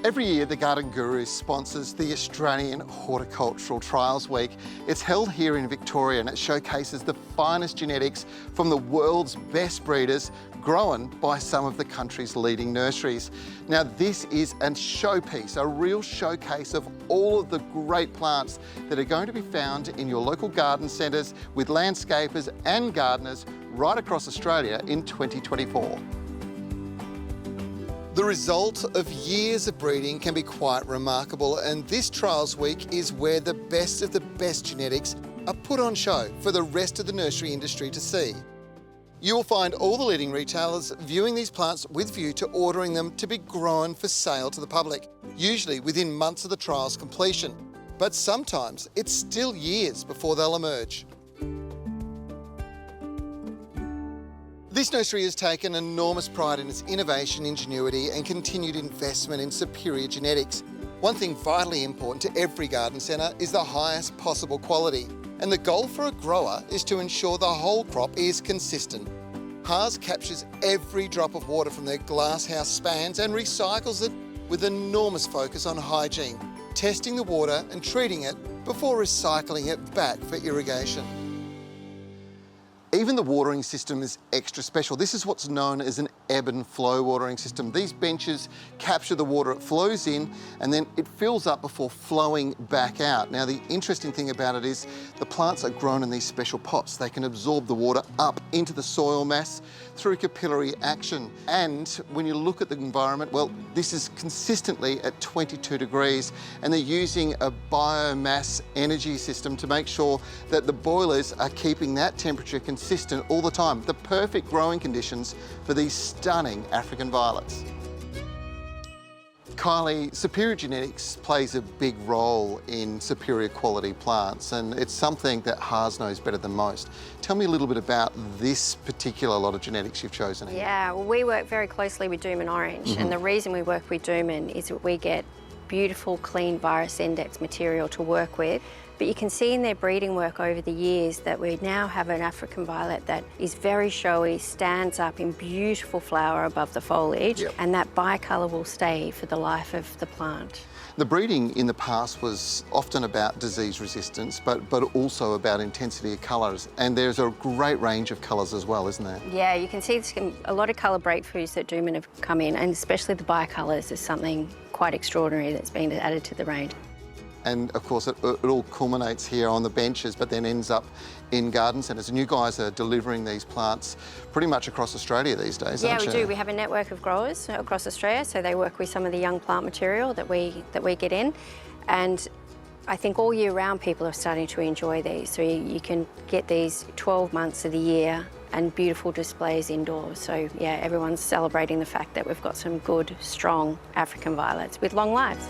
Every year, the Garden Guru sponsors the Australian Horticultural Trials Week. It's held here in Victoria and it showcases the finest genetics from the world's best breeders grown by some of the country's leading nurseries. Now, this is a showpiece, a real showcase of all of the great plants that are going to be found in your local garden centres with landscapers and gardeners right across Australia in 2024. The result of years of breeding can be quite remarkable, and this Trials Week is where the best of the best genetics are put on show for the rest of the nursery industry to see. You will find all the leading retailers viewing these plants with view to ordering them to be grown for sale to the public, usually within months of the trial's completion. But sometimes it's still years before they'll emerge. This nursery has taken enormous pride in its innovation, ingenuity and continued investment in superior genetics. One thing vitally important to every garden centre is the highest possible quality. And the goal for a grower is to ensure the whole crop is consistent. HAARs captures every drop of water from their glasshouse spans and recycles it with enormous focus on hygiene, testing the water and treating it before recycling it back for irrigation. Even the watering system is extra special. This is what's known as an ebb and flow watering system. These benches capture the water, it flows in and then it fills up before flowing back out. Now, the interesting thing about it is the plants are grown in these special pots. They can absorb the water up into the soil mass through capillary action. And when you look at the environment, well, this is consistently at 22 degrees and they're using a biomass energy system to make sure that the boilers are keeping that temperature consistent all the time. The perfect growing conditions for these stunning African violets. Kylie, superior genetics plays a big role in superior quality plants, and it's something that HAARs knows better than most. Tell me a little bit about this particular lot of genetics you've chosen here. Yeah, well, we work very closely with Dooman Orange, and the reason we work with Dooman is that we get beautiful, clean virus index material to work with. But you can see in their breeding work over the years that we now have an African violet that is very showy, stands up in beautiful flower above the foliage, and that bicolour will stay for the life of the plant. The breeding in the past was often about disease resistance, but also about intensity of colours, and there's a great range of colours as well, isn't there? Yeah, you can see a lot of colour breakthroughs that Dooman have come in, and especially the bicolours is something quite extraordinary that's been added to the range. And of course it all culminates here on the benches but then ends up in garden centres. And you guys are delivering these plants pretty much across Australia these days, aren't you? Yeah, we do. We have a network of growers across Australia, so they work with some of the young plant material that we get in. And I think all year round people are starting to enjoy these. So you can get these 12 months of the year and beautiful displays indoors. So yeah, everyone's celebrating the fact that we've got some good, strong African violets with long lives.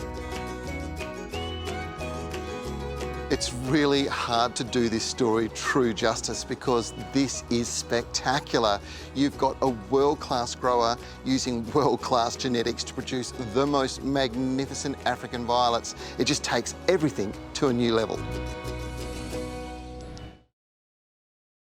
It's really hard to do this story true justice because this is spectacular. You've got a world-class grower using world-class genetics to produce the most magnificent African violets. It just takes everything to a new level.